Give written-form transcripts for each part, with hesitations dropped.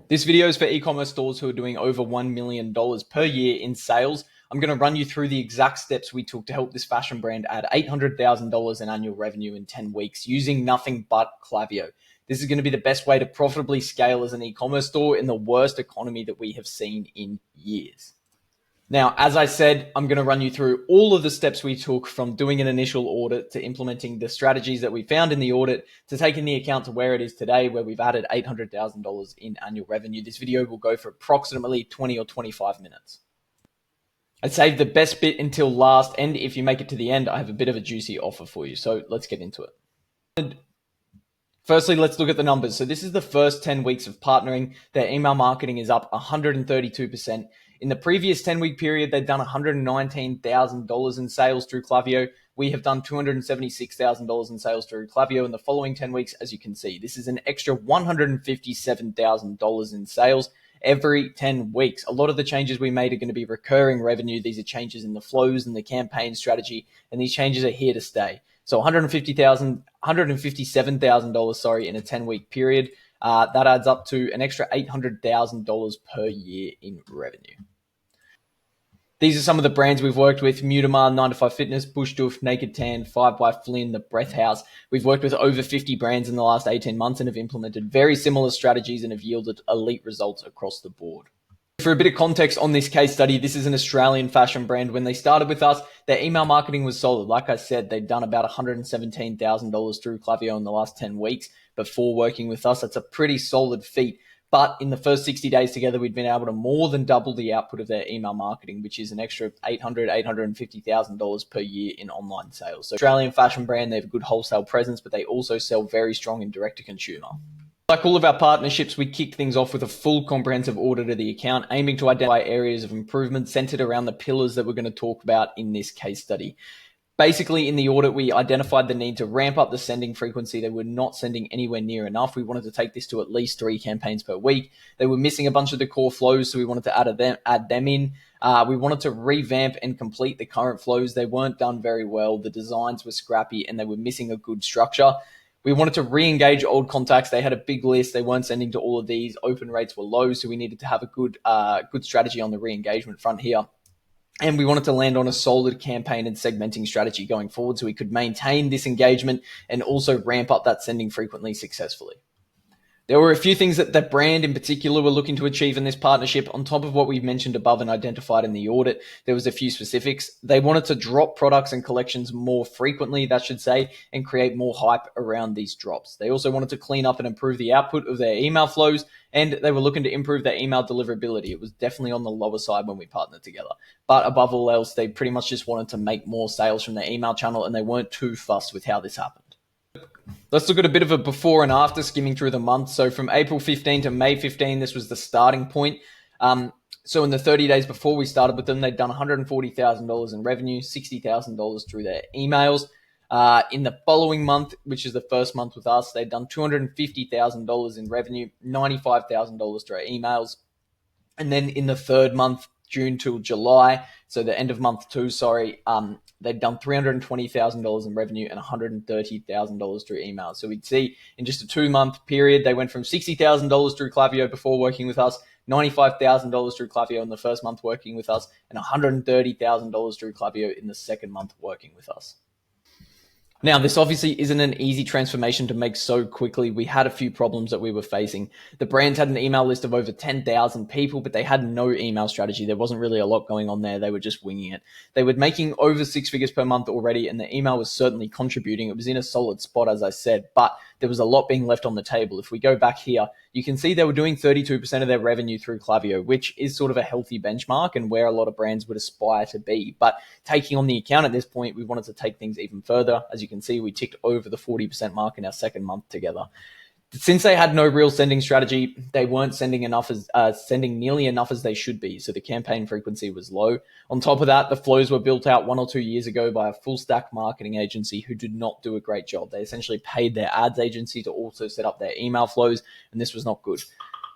This video is for e-commerce stores who are doing over $1 million per year in sales. I'm going to run you through the exact steps we took to help this fashion brand add $800,000 in annual revenue in 10 weeks using nothing but Klaviyo. This is going to be the best way to profitably scale as an e-commerce store in the worst economy that we have seen in years. Now, as I said, I'm going to run you through all of the steps we took from doing an initial audit to implementing the strategies that we found in the audit to taking the account to where it is today, where we've added $800,000 in annual revenue. This video will go for approximately 20 or 25 minutes. I saved the best bit until last, and if you make it to the end, I have a bit of a juicy offer for you. So let's get into it. Firstly, let's look at the numbers. So this is the first 10 weeks of partnering. Their email marketing is up 132%. In the previous 10-week period, they'd done $119,000 in sales through Klaviyo. We have done $276,000 in sales through Klaviyo in the following 10 weeks. As you can see, this is an extra $157,000 in sales every 10 weeks. A lot of the changes we made are going to be recurring revenue. These are changes in the flows and the campaign strategy, and these changes are here to stay. So $157,000, in a 10-week period. That adds up to an extra $800,000 per year in revenue. These are some of the brands we've worked with: Mutamar, 9 to 5 Fitness, Bush Doof, Naked Tan, 5 by Flynn, The Breath House. We've worked with over 50 brands in the last 18 months and have implemented very similar strategies and have yielded elite results across the board. For a bit of context on this case study, this is an Australian fashion brand. When they started with us, their email marketing was solid. Like I said, they'd done about $117,000 through Klaviyo in the last 10 weeks before working with us. That's a pretty solid feat. But in the first 60 days together, we'd been able to more than double the output of their email marketing, which is an extra $850,000 per year in online sales. So Australian fashion brand, they have a good wholesale presence, but they also sell very strong in direct to consumer. Like all of our partnerships, we kicked things off with a full comprehensive audit of the account, aiming to identify areas of improvement centered around the pillars that we're going to talk about in this case study. Basically, in the audit, we identified the need to ramp up the sending frequency. They were not sending anywhere near enough. We wanted to take this to at least 3 campaigns per week. They were missing a bunch of the core flows, so we wanted to add them in. We wanted to revamp and complete the current flows. They weren't done very well. The designs were scrappy, and they were missing a good structure. We wanted to re-engage old contacts. They had a big list. They weren't sending to all of these. Open rates were low, so we needed to have a good strategy on the re-engagement front here. And we wanted to land on a solid campaign and segmenting strategy going forward so we could maintain this engagement and also ramp up that sending frequently successfully. There were a few things that the brand in particular were looking to achieve in this partnership. On top of what we've mentioned above and identified in the audit, there was a few specifics. They wanted to drop products and collections more frequently, that should say, and create more hype around these drops. They also wanted to clean up and improve the output of their email flows, and they were looking to improve their email deliverability. It was definitely on the lower side when we partnered together. But above all else, they pretty much just wanted to make more sales from their email channel, and they weren't too fussed with how this happened. Let's look at a bit of a before and after, skimming through the month. So from April 15 to May 15, this was the starting point. So in the 30 days before we started with them, they'd done $140,000 in revenue, $60,000 through their emails. In the following month, which is the first month with us, they'd done $250,000 in revenue, $95,000 through our emails. And then in the third month, June till July, so the end of month 2, they'd done $320,000 in revenue and $130,000 through emails. So we'd see in just a 2-month period, they went from $60,000 through Klaviyo before working with us, $95,000 through Klaviyo in the first month working with us, and $130,000 through Klaviyo in the second month working with us. Now, this obviously isn't an easy transformation to make so quickly. We had a few problems that we were facing. The brands had an email list of over 10,000 people, but they had no email strategy. There wasn't really a lot going on there. They were just winging it. They were making over 6 figures per month already, and the email was certainly contributing. It was in a solid spot, as I said, but there was a lot being left on the table. If we go back here, you can see they were doing 32% of their revenue through Klaviyo, which is sort of a healthy benchmark and where a lot of brands would aspire to be. But taking on the account at this point, we wanted to take things even further. As you can see, we ticked over the 40% mark in our second month together. Since they had no real sending strategy, they weren't sending nearly enough as they should be. So the campaign frequency was low. On top of that, the flows were built out 1 or 2 years ago by a full stack marketing agency who did not do a great job. They essentially paid their ads agency to also set up their email flows, and this was not good.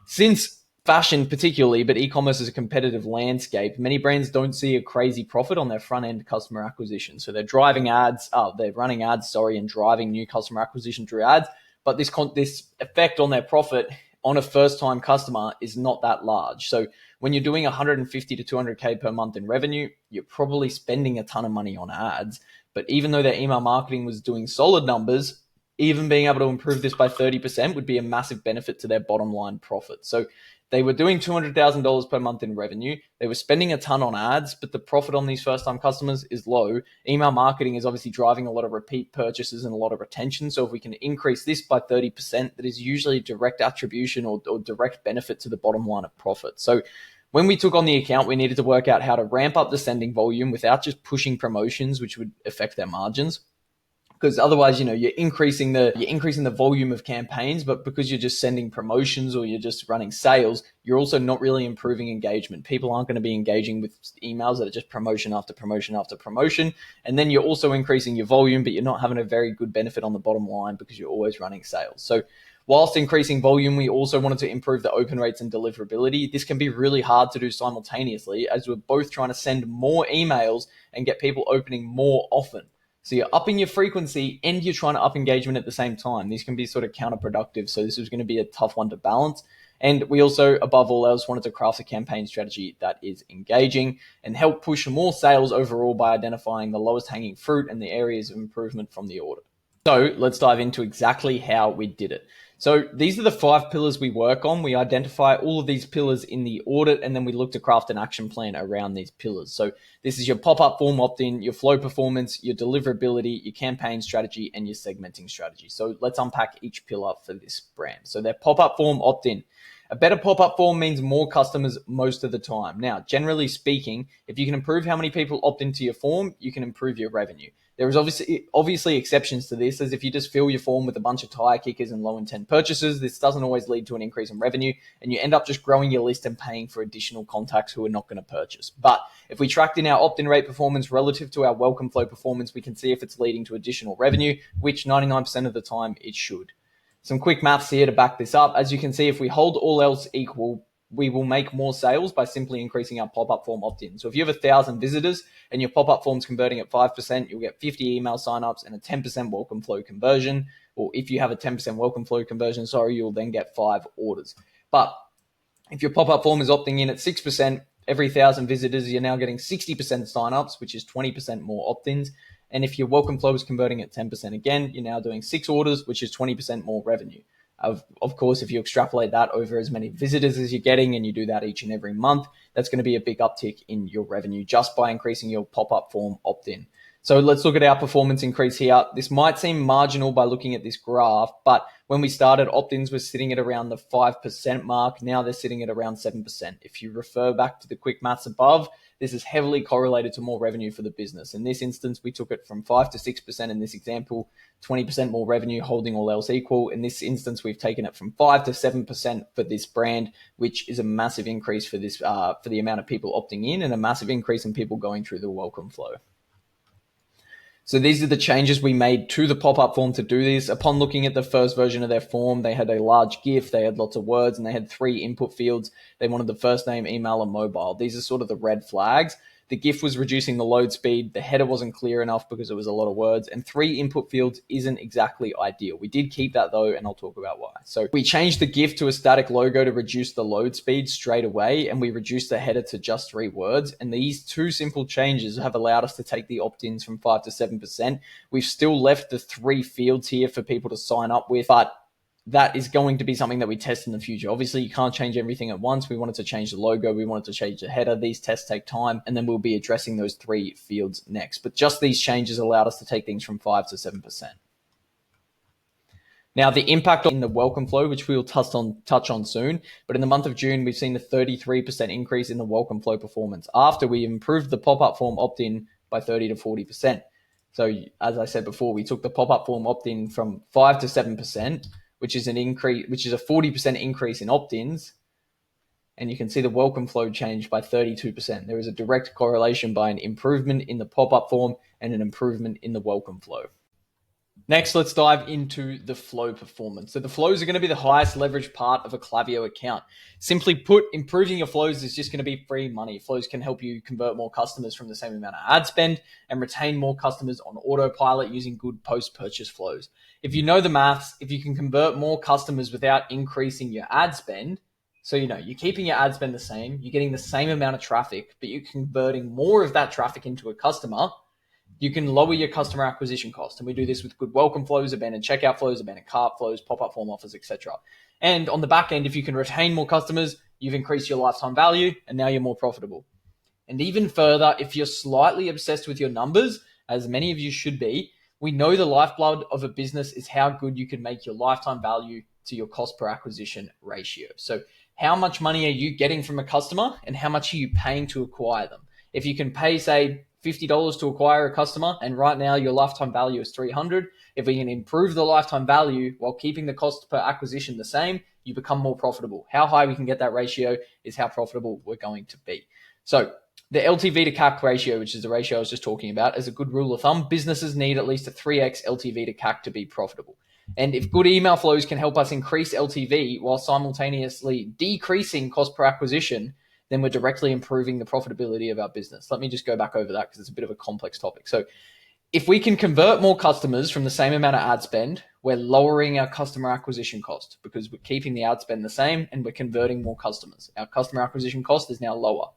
Since fashion particularly, but e-commerce is a competitive landscape, many brands don't see a crazy profit on their front end customer acquisition. So they're running ads, and driving new customer acquisition through ads. But this effect on their profit on a first-time customer is not that large. So when you're doing 150 to 200K per month in revenue, you're probably spending a ton of money on ads. But even though their email marketing was doing solid numbers, even being able to improve this by 30% would be a massive benefit to their bottom line profit. So they were doing $200,000 per month in revenue. They were spending a ton on ads, but the profit on these first-time customers is low. Email marketing is obviously driving a lot of repeat purchases and a lot of retention. So if we can increase this by 30%, that is usually direct attribution or direct benefit to the bottom line of profit. So when we took on the account, we needed to work out how to ramp up the sending volume without just pushing promotions, which would affect their margins. Because otherwise, you're increasing the volume of campaigns, but because you're just sending promotions or you're just running sales, you're also not really improving engagement. People aren't going to be engaging with emails that are just promotion after promotion after promotion. And then you're also increasing your volume, but you're not having a very good benefit on the bottom line because you're always running sales. So whilst increasing volume, we also wanted to improve the open rates and deliverability. This can be really hard to do simultaneously as we're both trying to send more emails and get people opening more often. So you're upping your frequency and you're trying to up engagement at the same time. These can be sort of counterproductive. So this is going to be a tough one to balance. And we also, above all else, wanted to craft a campaign strategy that is engaging and help push more sales overall by identifying the lowest hanging fruit and the areas of improvement from the audit. So let's dive into exactly how we did it. So these are the 5 pillars we work on. We identify all of these pillars in the audit, and then we look to craft an action plan around these pillars. So this is your pop-up form opt-in, your flow performance, your deliverability, your campaign strategy, and your segmenting strategy. So let's unpack each pillar for this brand. So their pop-up form opt-in. A better pop-up form means more customers most of the time. Now, generally speaking, if you can improve how many people opt into your form, you can improve your revenue. There is obviously exceptions to this, as if you just fill your form with a bunch of tire kickers and low intent purchases, this doesn't always lead to an increase in revenue, and you end up just growing your list and paying for additional contacts who are not going to purchase. But if we tracked in our opt-in rate performance relative to our welcome flow performance, we can see if it's leading to additional revenue, which 99% of the time it should. Some quick maths here to back this up. As you can see, if we hold all else equal, we will make more sales by simply increasing our pop-up form opt-in. So if you have 1,000 visitors and your pop-up form's converting at 5%, you'll get 50 email signups and a 10% welcome flow conversion. Or if you have a 10% welcome flow conversion, you'll then get 5 orders. But if your pop-up form is opting in at 6%, every 1,000 visitors, you're now getting 60% signups, which is 20% more opt-ins. And if your welcome flow is converting at 10% again, you're now doing 6 orders, which is 20% more revenue. Of course, if you extrapolate that over as many visitors as you're getting and you do that each and every month, that's going to be a big uptick in your revenue just by increasing your pop-up form opt-in. So let's look at our performance increase here. This might seem marginal by looking at this graph, but when we started, opt-ins were sitting at around the 5% mark. Now they're sitting at around 7%. If you refer back to the quick maths above, this is heavily correlated to more revenue for the business. In this instance, we took it from 5 to 6% in this example, 20% more revenue holding all else equal. In this instance, we've taken it from 5 to 7% for this brand, which is a massive increase for this for the amount of people opting in and a massive increase in people going through the welcome flow. So these are the changes we made to the pop-up form to do this. Upon looking at the first version of their form, they had a large GIF, they had lots of words, and they had 3 input fields. They wanted the first name, email, and mobile. These are sort of the red flags. The GIF was reducing the load speed. The header wasn't clear enough because it was a lot of words. And 3 input fields isn't exactly ideal. We did keep that though, and I'll talk about why. So we changed the GIF to a static logo to reduce the load speed straight away, and we reduced the header to just 3 words. And these 2 simple changes have allowed us to take the opt-ins from 5 to 7%. We've still left the 3 fields here for people to sign up with, but that is going to be something that we test in the future. Obviously, you can't change everything at once. We wanted to change the logo. We wanted to change the header. These tests take time, and then we'll be addressing those 3 fields next. But just these changes allowed us to take things from 5 to 7%. Now, the impact in the welcome flow, which we'll touch on soon, but in the month of June, we've seen a 33% increase in the welcome flow performance after we improved the pop-up form opt-in by 30 to 40%. So as I said before, we took the pop-up form opt-in from 5 to 7%, which is a 40% increase in opt-ins. And you can see the welcome flow changed by 32%. There is a direct correlation by an improvement in the pop-up form and an improvement in the welcome flow. Next, let's dive into the flow performance. So the flows are going to be the highest leverage part of a Klaviyo account. Simply put, improving your flows is just going to be free money. Flows can help you convert more customers from the same amount of ad spend and retain more customers on autopilot using good post-purchase flows. If you know the maths, if you can convert more customers without increasing your ad spend, so you're keeping your ad spend the same, you're getting the same amount of traffic, but you're converting more of that traffic into a customer, you can lower your customer acquisition cost. And we do this with good welcome flows, abandoned checkout flows, abandoned cart flows, pop-up form offers, etc. And on the back end, if you can retain more customers, you've increased your lifetime value and now you're more profitable. And even further, if you're slightly obsessed with your numbers, as many of you should be, we know the lifeblood of a business is how good you can make your lifetime value to your cost per acquisition ratio. So how much money are you getting from a customer and how much are you paying to acquire them? If you can pay, say, $50 to acquire a customer, and right now your lifetime value is $300. If we can improve the lifetime value while keeping the cost per acquisition the same, you become more profitable. How high we can get that ratio is how profitable we're going to be. So the LTV to CAC ratio, which is the ratio I was just talking about, is a good rule of thumb. Businesses need at least a 3x LTV to CAC to be profitable. And if good email flows can help us increase LTV while simultaneously decreasing cost per acquisition, then we're directly improving the profitability of our business. Let me just go back over that because it's a bit of a complex topic. So if we can convert more customers from the same amount of ad spend, we're lowering our customer acquisition cost because we're keeping the ad spend the same and we're converting more customers. Our customer acquisition cost is now lower.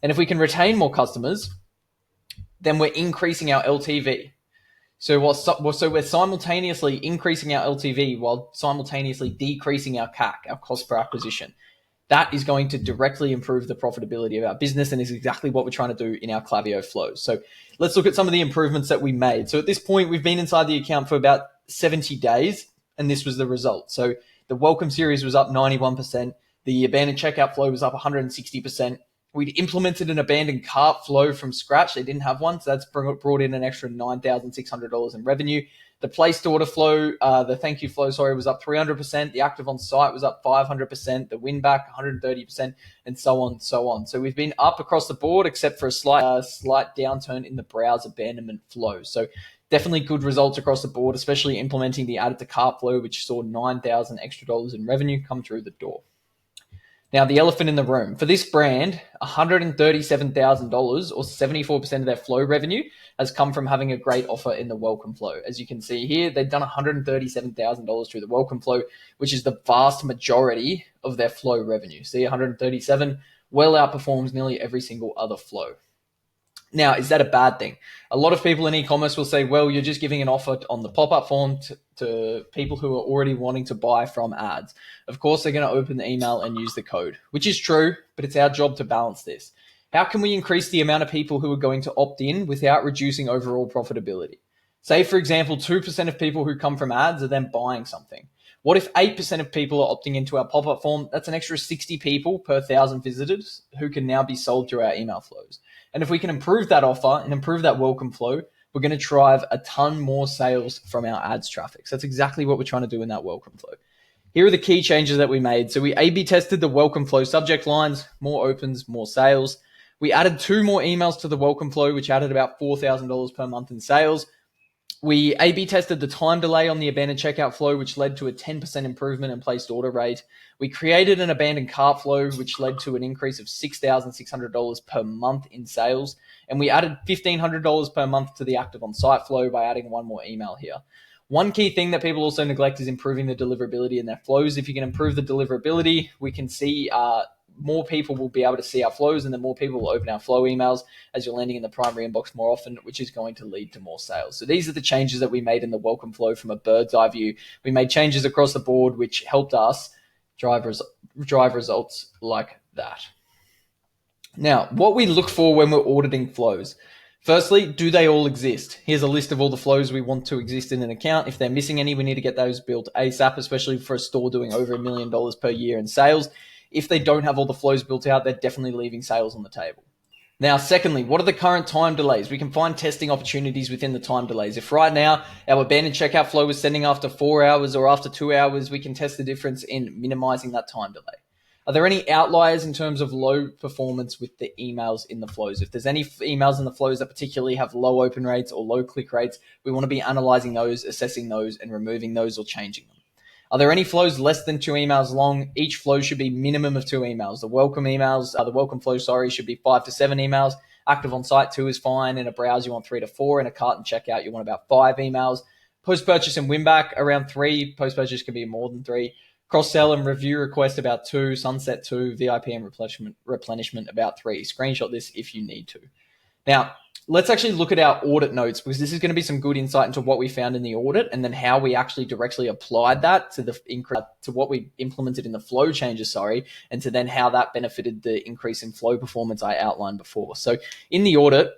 And if we can retain more customers, then we're increasing our LTV. So we're simultaneously increasing our LTV while simultaneously decreasing our CAC, our cost per acquisition. That is going to directly improve the profitability of our business and is exactly what we're trying to do in our Klaviyo flows. So let's look at some of the improvements that we made. So at this point, we've been inside the account for about 70 days, and this was the result. So the welcome series was up 91%. The abandoned checkout flow was up 160%. We'd implemented an abandoned cart flow from scratch. They didn't have one, so that's brought in an extra $9,600 in revenue. The placed order flow, the thank you flow, was up 300%. The active on site was up 500%. The win back 130%, and so on, so on. So we've been up across the board, except for a slight downturn in the browse abandonment flow. So definitely good results across the board, especially implementing the added to cart flow, which saw $9,000 extra in revenue come through the door. Now, the elephant in the room. For this brand, $137,000 or 74% of their flow revenue has come from having a great offer in the welcome flow. As you can see here, they've done $137,000 through the welcome flow, which is the vast majority of their flow revenue. See, 137 well outperforms nearly every single other flow. Now, is that a bad thing? A lot of people in e-commerce will say, well, you're just giving an offer on the pop-up form to people who are already wanting to buy from ads. Of course, they're going to open the email and use the code, which is true, but it's our job to balance this. How can we increase the amount of people who are going to opt in without reducing overall profitability? Say, for example, 2% of people who come from ads are then buying something. What if 8% of people are opting into our pop-up form? That's an extra 60 people per 1,000 visitors who can now be sold through our email flows. And if we can improve that offer and improve that welcome flow, we're going to drive a ton more sales from our ads traffic. So that's exactly what we're trying to do in that welcome flow. Here are the key changes that we made. So we A/B tested the welcome flow subject lines, more opens, more sales. We added 2 more emails to the welcome flow, which added about $4,000 per month in sales. We A/B tested the time delay on the abandoned checkout flow, which led to a 10% improvement in placed order rate. We created an abandoned cart flow, which led to an increase of $6,600 per month in sales. And we added $1,500 per month to the active on-site flow by adding 1 more email here. One key thing that people also neglect is improving the deliverability in their flows. If you can improve the deliverability, we can see more people will be able to see our flows, and then more people will open our flow emails as you're landing in the primary inbox more often, which is going to lead to more sales. So these are the changes that we made in the welcome flow from a bird's eye view. We made changes across the board, which helped us drive results like that. Now, what we look for when we're auditing flows. Firstly, do they all exist? Here's a list of all the flows we want to exist in an account. If they're missing any, we need to get those built ASAP, especially for a store doing over $1 million per year in sales. If they don't have all the flows built out, they're definitely leaving sales on the table. Now, secondly, what are the current time delays? We can find testing opportunities within the time delays. If right now our abandoned checkout flow is sending after 4 hours or after 2 hours, we can test the difference in minimizing that time delay. Are there any outliers in terms of low performance with the emails in the flows? If there's any emails in the flows that particularly have low open rates or low click rates, we want to be analyzing those, assessing those, and removing those or changing them. Are there any flows less than 2 emails long? Each flow should be minimum of 2 emails. The welcome flow, should be 5 to 7 emails. Active on site 2 is fine. In a browse, you want 3 to 4. In a cart and checkout, you want about 5 emails. Post-purchase and win-back, around 3. Post-purchase can be more than 3. Cross-sell and review request, about 2. Sunset 2. VIP and replenishment, about 3. Screenshot this if you need to. Now, let's actually look at our audit notes, because this is going to be some good insight into what we found in the audit and then how we actually directly applied that to what we implemented in the flow changes, and to then how that benefited the increase in flow performance I outlined before. So in the audit,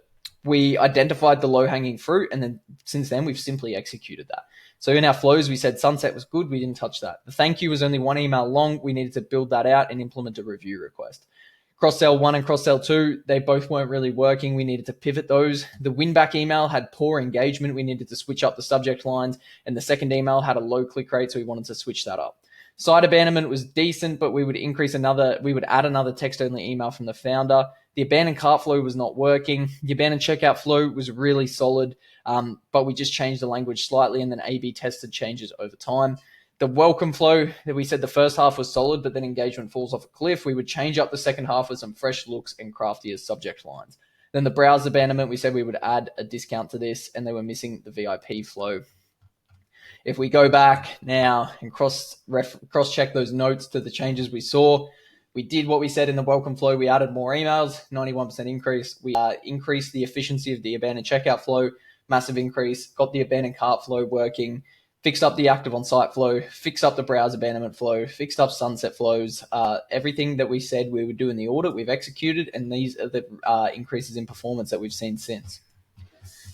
we identified the low-hanging fruit, and then since then, we've simply executed that. So in our flows, we said sunset was good. We didn't touch that. The thank you was only 1 email long. We needed to build that out and implement a review request. Cross-sell 1 and cross-sell 2, they both weren't really working. We needed to pivot those. The win-back email had poor engagement. We needed to switch up the subject lines. And the second email had a low click rate, so we wanted to switch that up. Site abandonment was decent, but we would add another text-only email from the founder. The abandoned cart flow was not working. The abandoned checkout flow was really solid, but we just changed the language slightly and then A/B tested changes over time. The welcome flow, that we said the first half was solid, but then engagement falls off a cliff. We would change up the second half with some fresh looks and craftier subject lines. Then the browse abandonment, we said we would add a discount to this, and they were missing the VIP flow. If we go back now and cross-check those notes to the changes we saw, we did what we said in the welcome flow. We added more emails, 91% increase. We increased the efficiency of the abandoned checkout flow, massive increase, got the abandoned cart flow working, fixed up the active on-site flow, fixed up the browse abandonment flow, fixed up sunset flows. Everything that we said we would do in the audit, we've executed, and these are the increases in performance that we've seen since.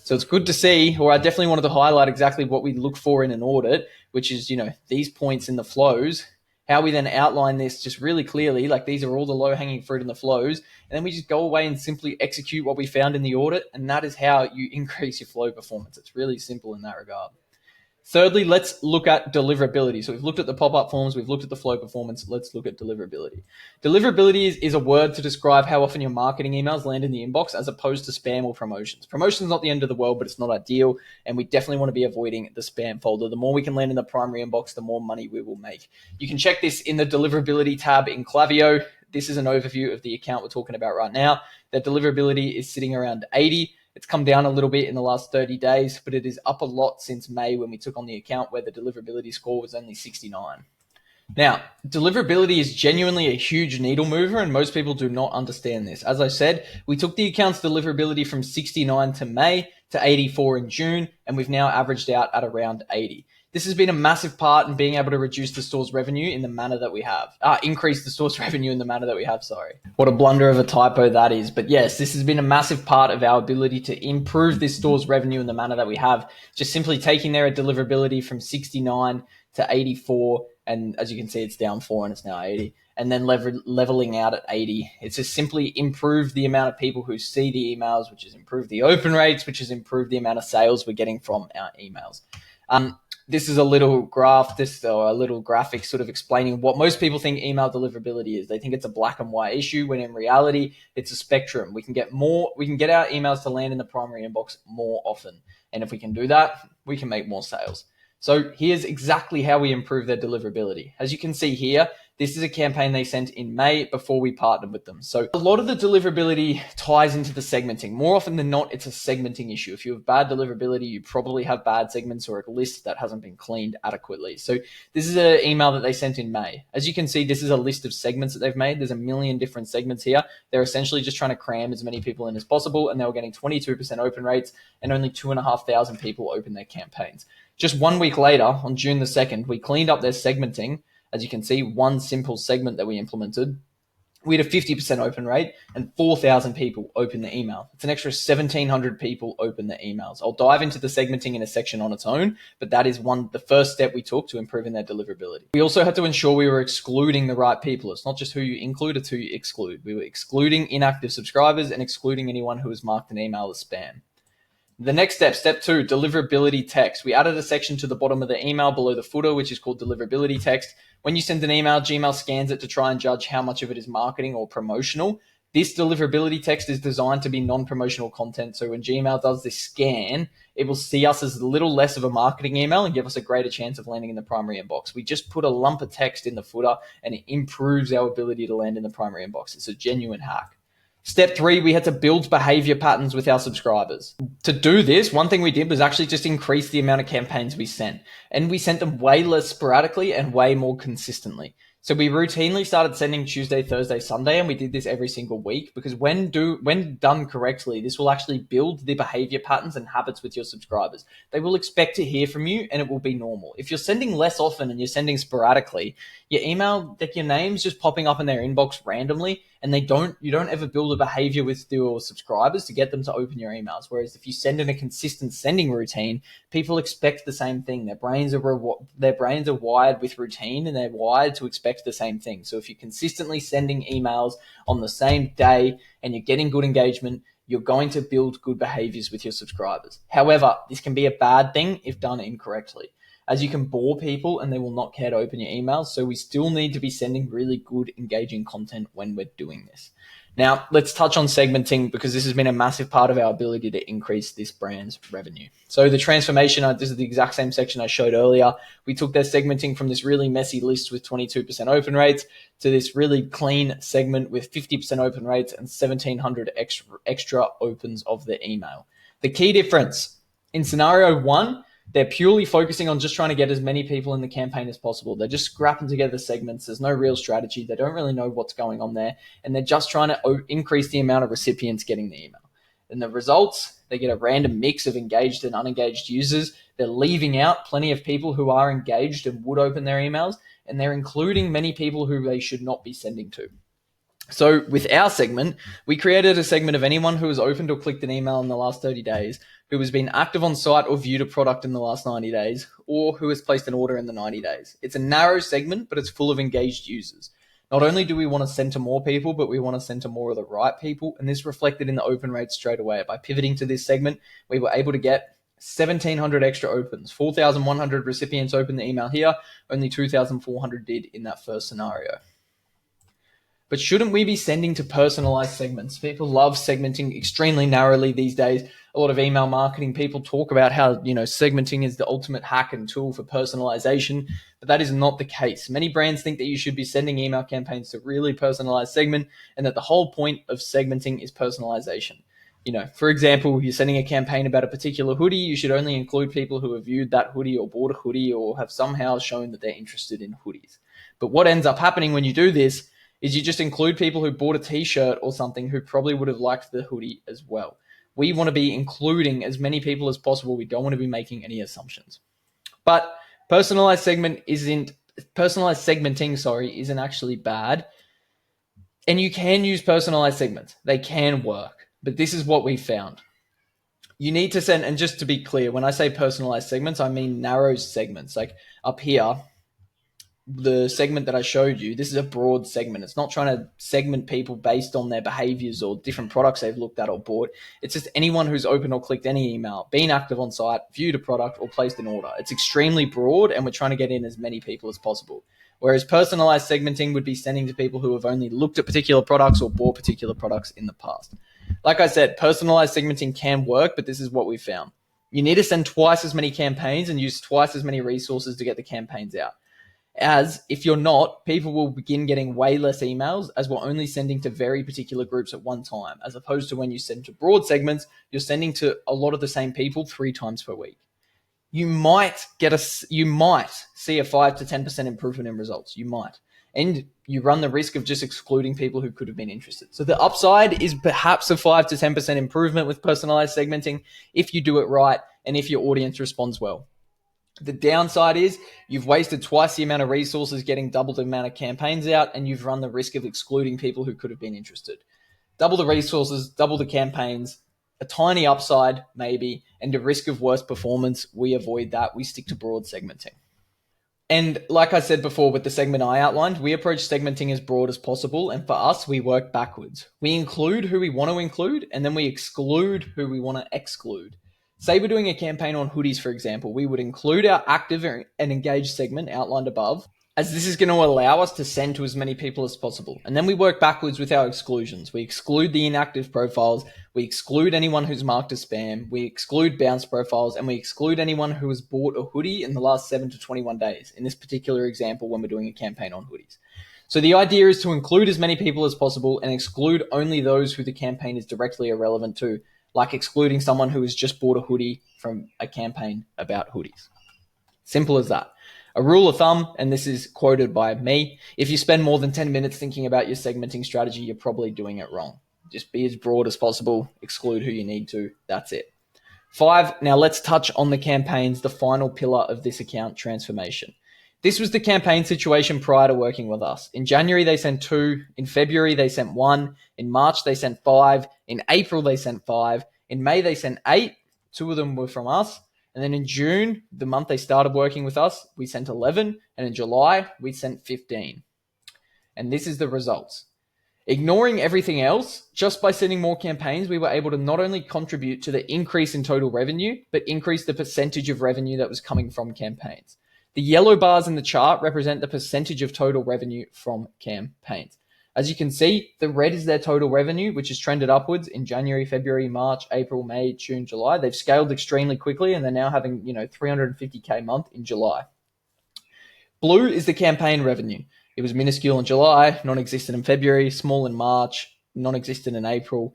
So it's good to see, or I definitely wanted to highlight exactly what we look for in an audit, which is, these points in the flows, how we then outline this just really clearly, like these are all the low-hanging fruit in the flows, and then we just go away and simply execute what we found in the audit, and that is how you increase your flow performance. It's really simple in that regard. Thirdly, let's look at deliverability. So we've looked at the pop-up forms, we've looked at the flow performance, let's look at deliverability. Deliverability is a word to describe how often your marketing emails land in the inbox as opposed to spam or promotions. Promotions is not the end of the world, but it's not ideal, and we definitely want to be avoiding the spam folder. The more we can land in the primary inbox, the more money we will make. You can check this in the deliverability tab in Klaviyo. This is an overview of the account we're talking about right now. Their deliverability is sitting around 80. It's come down a little bit in the last 30 days, but it is up a lot since May when we took on the account, where the deliverability score was only 69. Now, deliverability is genuinely a huge needle mover, and most people do not understand this. As I said, we took the account's deliverability from 69 to May to 84 in June, and we've now averaged out at around 80. This has been a massive part in being able to reduce the store's revenue in the manner that we have. Increase the store's revenue in the manner that we have, What a blunder of a typo that is. But yes, this has been a massive part of our ability to improve this store's revenue in the manner that we have. Just simply taking their deliverability from 69 to 84. And as you can see, it's down 4 and it's now 80. And then leveling out at 80. It's just simply improved the amount of people who see the emails, which has improved the open rates, which has improved the amount of sales we're getting from our emails. This is a little graphic sort of explaining what most people think email deliverability is. They think it's a black and white issue, when in reality, it's a spectrum. We can get our emails to land in the primary inbox more often. And if we can do that, we can make more sales. So here's exactly how we improve their deliverability. As you can see here, this is a campaign they sent in May before we partnered with them. So a lot of the deliverability ties into the segmenting. More often than not, it's a segmenting issue. If you have bad deliverability, you probably have bad segments or a list that hasn't been cleaned adequately. So this is an email that they sent in May. As you can see, this is a list of segments that they've made. There's a million different segments here. They're essentially just trying to cram as many people in as possible, and they were getting 22% open rates, and only 2,500 people open their campaigns. Just 1 week later, on June the 2nd, we cleaned up their segmenting. As you can see, one simple segment that we implemented, we had a 50% open rate and 4,000 people open the email. It's an extra 1,700 people open the emails. I'll dive into the segmenting in a section on its own, but that is the first step we took to improving their deliverability. We also had to ensure we were excluding the right people. It's not just who you include, it's who you exclude. We were excluding inactive subscribers and excluding anyone who was marked an email as spam. The next step 2, deliverability text. We added a section to the bottom of the email below the footer, which is called deliverability text. When you send an email, Gmail scans it to try and judge how much of it is marketing or promotional. This deliverability text is designed to be non-promotional content. So when Gmail does this scan, it will see us as a little less of a marketing email and give us a greater chance of landing in the primary inbox. We just put a lump of text in the footer and it improves our ability to land in the primary inbox. It's a genuine hack. Step 3, we had to build behavior patterns with our subscribers. To do this, one thing we did was actually just increase the amount of campaigns we sent. And we sent them way less sporadically and way more consistently. So we routinely started sending Tuesday, Thursday, Sunday, and we did this every single week because when done correctly, this will actually build the behavior patterns and habits with your subscribers. They will expect to hear from you and it will be normal. If you're sending less often and you're sending sporadically, your email, like your name's just popping up in their inbox randomly, and you don't ever build a behavior with your subscribers to get them to open your emails. Whereas if you send in a consistent sending routine, people expect the same thing. Their brains are wired with routine and they're wired to expect the same thing. So if you're consistently sending emails on the same day and you're getting good engagement, you're going to build good behaviors with your subscribers. However, this can be a bad thing if done incorrectly, as you can bore people and they will not care to open your emails. So we still need to be sending really good, engaging content when we're doing this. Now, let's touch on segmenting because this has been a massive part of our ability to increase this brand's revenue. So the transformation, this is the exact same section I showed earlier. We took their segmenting from this really messy list with 22% open rates to this really clean segment with 50% open rates and 1,700 extra opens of the email. The key difference in scenario 1, they're purely focusing on just trying to get as many people in the campaign as possible. They're just scrapping together segments. There's no real strategy. They don't really know what's going on there. And they're just trying to increase the amount of recipients getting the email. And the results, they get a random mix of engaged and unengaged users. They're leaving out plenty of people who are engaged and would open their emails. And they're including many people who they should not be sending to. So with our segment, we created a segment of anyone who has opened or clicked an email in the last 30 days, who has been active on site or viewed a product in the last 90 days, or who has placed an order in the 90 days. It's a narrow segment, but it's full of engaged users. Not only do we want to send to more people, but we want to send to more of the right people. And this reflected in the open rate straight away. By pivoting to this segment, we were able to get 1,700 extra opens. 4,100 recipients opened the email here. Only 2,400 did in that first scenario. But shouldn't we be sending to personalized segments? People love segmenting extremely narrowly these days. A lot of email marketing people talk about how, segmenting is the ultimate hack and tool for personalization, but that is not the case. Many brands think that you should be sending email campaigns to really personalized segment and that the whole point of segmenting is personalization. For example, you're sending a campaign about a particular hoodie, you should only include people who have viewed that hoodie or bought a hoodie or have somehow shown that they're interested in hoodies. But what ends up happening when you do this is you just include people who bought a t-shirt or something who probably would have liked the hoodie as well. We want to be including as many people as possible. We don't want to be making any assumptions. But personalized segmenting isn't actually bad. And you can use personalized segments. They can work. But this is what we found. You need to send, and just to be clear, when I say personalized segments, I mean narrow segments. Like up here, the segment that I showed you, this is a broad segment. It's not trying to segment people based on their behaviors or different products they've looked at or bought. It's just anyone who's opened or clicked any email, been active on site, viewed a product, or placed an order. It's extremely broad, and we're trying to get in as many people as possible. Whereas personalized segmenting would be sending to people who have only looked at particular products or bought particular products in the past. Like I said, personalized segmenting can work, but this is what we found. You need to send twice as many campaigns and use twice as many resources to get the campaigns out. As if you're not, people will begin getting way less emails as we're only sending to very particular groups at one time, as opposed to when you send to broad segments, you're sending to a lot of the same people 3 times per week. You might see a 5 to 10% improvement in results. You might. And you run the risk of just excluding people who could have been interested. So the upside is perhaps a 5 to 10% improvement with personalized segmenting if you do it right and if your audience responds well. The downside is you've wasted twice the amount of resources getting double the amount of campaigns out, and you've run the risk of excluding people who could have been interested. Double the resources, double the campaigns, a tiny upside maybe, and the risk of worse performance, we avoid that. We stick to broad segmenting. And like I said before with the segment I outlined, we approach segmenting as broad as possible, and for us, we work backwards. We include who we want to include, and then we exclude who we want to exclude. Say we're doing a campaign on hoodies, for example, we would include our active and engaged segment outlined above. as this is going to allow us to send to as many people as possible. And then we work backwards with our exclusions. We exclude the inactive profiles, we exclude anyone who's marked as spam, we exclude bounce profiles, and we exclude anyone who has bought a hoodie in the last 7 to 21 days, in this particular example when we're doing a campaign on hoodies. So the idea is to include as many people as possible and exclude only those who the campaign is directly irrelevant to, like excluding someone who has just bought a hoodie from a campaign about hoodies. Simple as that. A rule of thumb, and this is quoted by me, if you spend more than 10 minutes thinking about your segmenting strategy, you're probably doing it wrong. Just be as broad as possible, exclude who you need to, that's it. 5, now let's touch on the campaigns, the final pillar of this account transformation. This was the campaign situation prior to working with us. In January, they sent 2. In February, they sent 1. In March, they sent 5. In April, they sent 5. In May, they sent 8. 2 of them were from us. And then in June, the month they started working with us, we sent 11. And in July, we sent 15. And this is the results. Ignoring everything else, just by sending more campaigns, we were able to not only contribute to the increase in total revenue, but increase the percentage of revenue that was coming from campaigns. The yellow bars in the chart represent the percentage of total revenue from campaigns. As you can see, the red is their total revenue, which has trended upwards in January, February, March, April, May, June, July. They've scaled extremely quickly and they're now having, 350K a month in July. Blue is the campaign revenue. It was minuscule in July, non-existent in February, small in March, non-existent in April.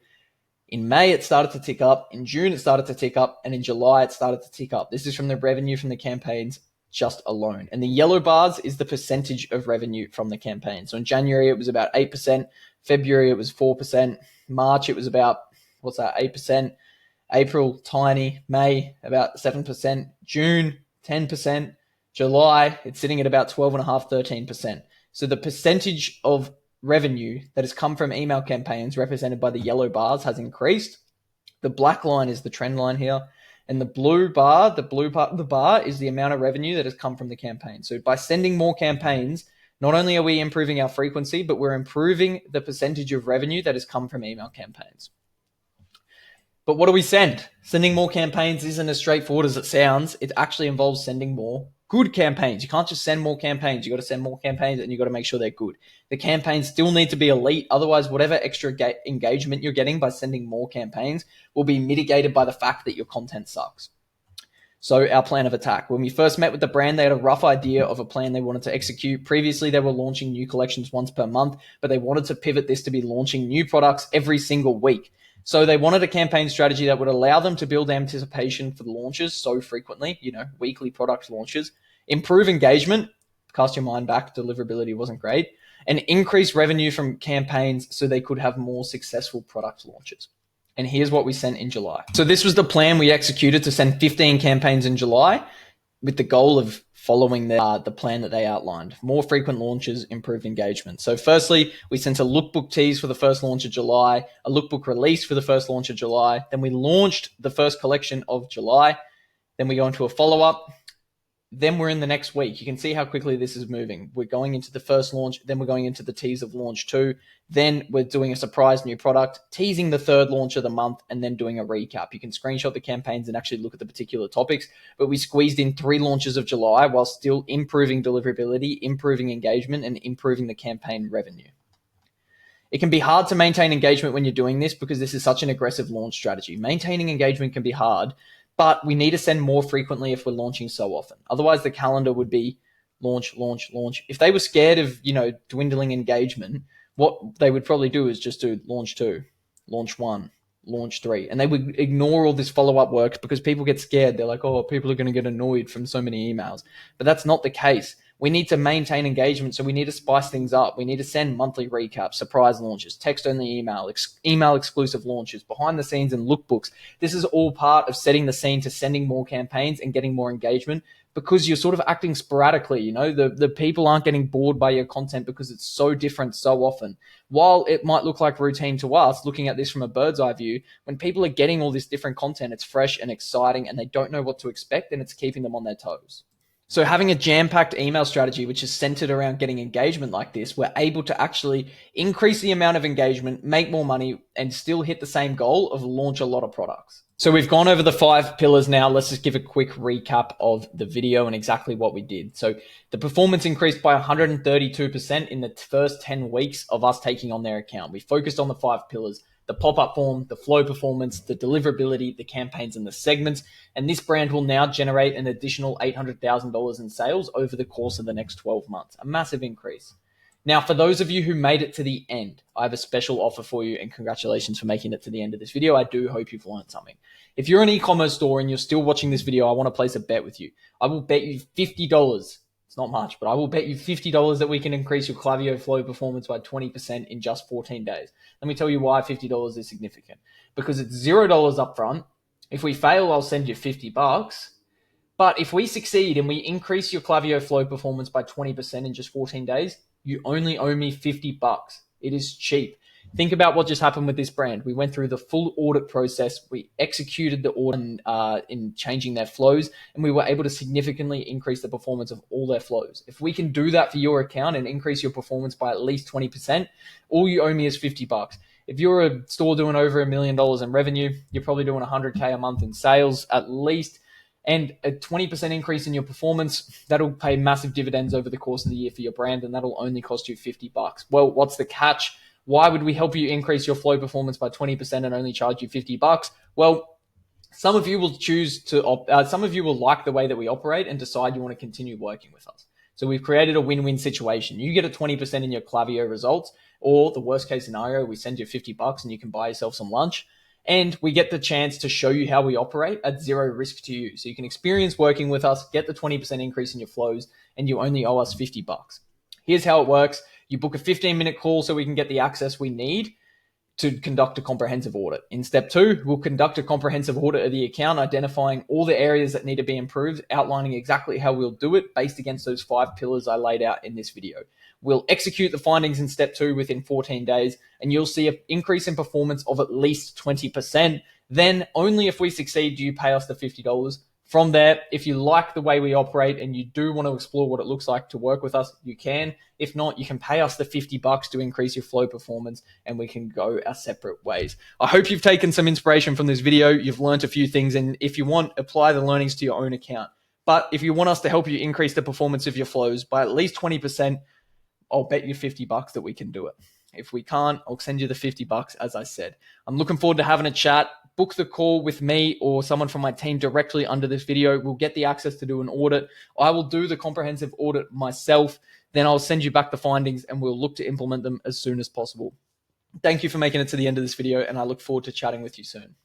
In May, it started to tick up. In June, it started to tick up. And in July, it started to tick up. This is from the revenue from the campaigns just alone. And the yellow bars is the percentage of revenue from the campaign. So in January, it was about 8%. February, it was 4%. March, it was about, 8%. April, tiny. May, about 7%. June, 10%. July, it's sitting at about 12.5%, 13%. So the percentage of revenue that has come from email campaigns represented by the yellow bars has increased. The black line is the trend line here. And the blue bar, the blue part of the bar is the amount of revenue that has come from the campaign. So by sending more campaigns, not only are we improving our frequency, but we're improving the percentage of revenue that has come from email campaigns. But what do we send? Sending more campaigns isn't as straightforward as it sounds. It actually involves sending more good campaigns. You can't just send more campaigns. You got to send more campaigns and you got to make sure they're good. The campaigns still need to be elite. Otherwise, whatever extra engagement you're getting by sending more campaigns will be mitigated by the fact that your content sucks. So our plan of attack. When we first met with the brand, they had a rough idea of a plan they wanted to execute. Previously, they were launching new collections once per month, but they wanted to pivot this to be launching new products every single week. So they wanted a campaign strategy that would allow them to build anticipation for the launches so frequently, weekly product launches, improve engagement, cast your mind back, deliverability wasn't great, and increase revenue from campaigns so they could have more successful product launches. And here's what we sent in July. So this was the plan we executed to send 15 campaigns in July with the goal of following the plan that they outlined. More frequent launches, improved engagement. So firstly, we sent a lookbook tease for the first launch of July, a lookbook release for the first launch of July. Then we launched the first collection of July. Then we go into a follow-up. Then we're in the next week. You can see how quickly this is moving. We're going into the first launch. Then we're going into the tease of launch 2. Then we're doing a surprise new product, teasing the third launch of the month, and then doing a recap. You can screenshot the campaigns and actually look at the particular topics. But we squeezed in 3 launches of July while still improving deliverability, improving engagement, and improving the campaign revenue. It can be hard to maintain engagement when you're doing this because this is such an aggressive launch strategy. Maintaining engagement can be hard, but we need to send more frequently if we're launching so often. Otherwise, the calendar would be launch, launch, launch. If they were scared of, dwindling engagement, what they would probably do is just do launch 2, launch 1, launch 3. And they would ignore all this follow-up work because people get scared. They're like, oh, people are going to get annoyed from so many emails. But that's not the case. We need to maintain engagement, so we need to spice things up. We need to send monthly recaps, surprise launches, text-only email, email-exclusive launches, behind-the-scenes and lookbooks. This is all part of setting the scene to sending more campaigns and getting more engagement because you're sort of acting sporadically. The people aren't getting bored by your content because it's so different so often. While it might look like routine to us, looking at this from a bird's eye view, when people are getting all this different content, it's fresh and exciting and they don't know what to expect and it's keeping them on their toes. So having a jam-packed email strategy, which is centered around getting engagement like this, we're able to actually increase the amount of engagement, make more money, and still hit the same goal of launch a lot of products. So we've gone over the 5 pillars now. Let's just give a quick recap of the video and exactly what we did. So the performance increased by 132% in the first 10 weeks of us taking on their account. We focused on the 5 pillars: the pop-up form, the flow performance, the deliverability, the campaigns, and the segments. And this brand will now generate an additional $800,000 in sales over the course of the next 12 months. A massive increase. Now, for those of you who made it to the end, I have a special offer for you, and congratulations for making it to the end of this video. I do hope you've learned something. If you're an e-commerce store and you're still watching this video, I want to place a bet with you. I will bet you $50. It's not much, but I will bet you $50 that we can increase your Klaviyo flow performance by 20% in just 14 days. Let me tell you why $50 is significant. Because it's $0 upfront. If we fail, I'll send you $50. But if we succeed and we increase your Klaviyo flow performance by 20% in just 14 days, you only owe me $50. It is cheap. Think about what just happened with this brand. We went through the full audit process. We executed the audit in changing their flows, and we were able to significantly increase the performance of all their flows. If we can do that for your account and increase your performance by at least 20%, all you owe me is $50. If you're a store doing over $1 million in revenue, you're probably doing $100K a month in sales at least. And a 20% increase in your performance, that'll pay massive dividends over the course of the year for your brand, and that'll only cost you $50. Well, what's the catch? Why would we help you increase your flow performance by 20% and only charge you $50? Well, some of you will some of you will like the way that we operate and decide you want to continue working with us. So we've created a win-win situation. You get a 20% in your Klaviyo results, or the worst case scenario, we send you $50 and you can buy yourself some lunch. And we get the chance to show you how we operate at zero risk to you. So you can experience working with us, get the 20% increase in your flows, and you only owe us $50. Here's how it works. You book a 15-minute call so we can get the access we need to conduct a comprehensive audit. In step 2, we'll conduct a comprehensive audit of the account, identifying all the areas that need to be improved, outlining exactly how we'll do it based against those 5 pillars I laid out in this video. We'll execute the findings in step 2 within 14 days, and you'll see an increase in performance of at least 20%. Then only if we succeed do you pay us the $50. From there, if you like the way we operate and you do want to explore what it looks like to work with us, you can. If not, you can pay us the $50 to increase your flow performance, and we can go our separate ways. I hope you've taken some inspiration from this video. You've learned a few things, and if you want, apply the learnings to your own account. But if you want us to help you increase the performance of your flows by at least 20%, I'll bet you $50 that we can do it. If we can't, I'll send you the $50, as I said. I'm looking forward to having a chat. Book the call with me or someone from my team directly under this video. We'll get the access to do an audit. I will do the comprehensive audit myself. Then I'll send you back the findings, and we'll look to implement them as soon as possible. Thank you for making it to the end of this video, and I look forward to chatting with you soon.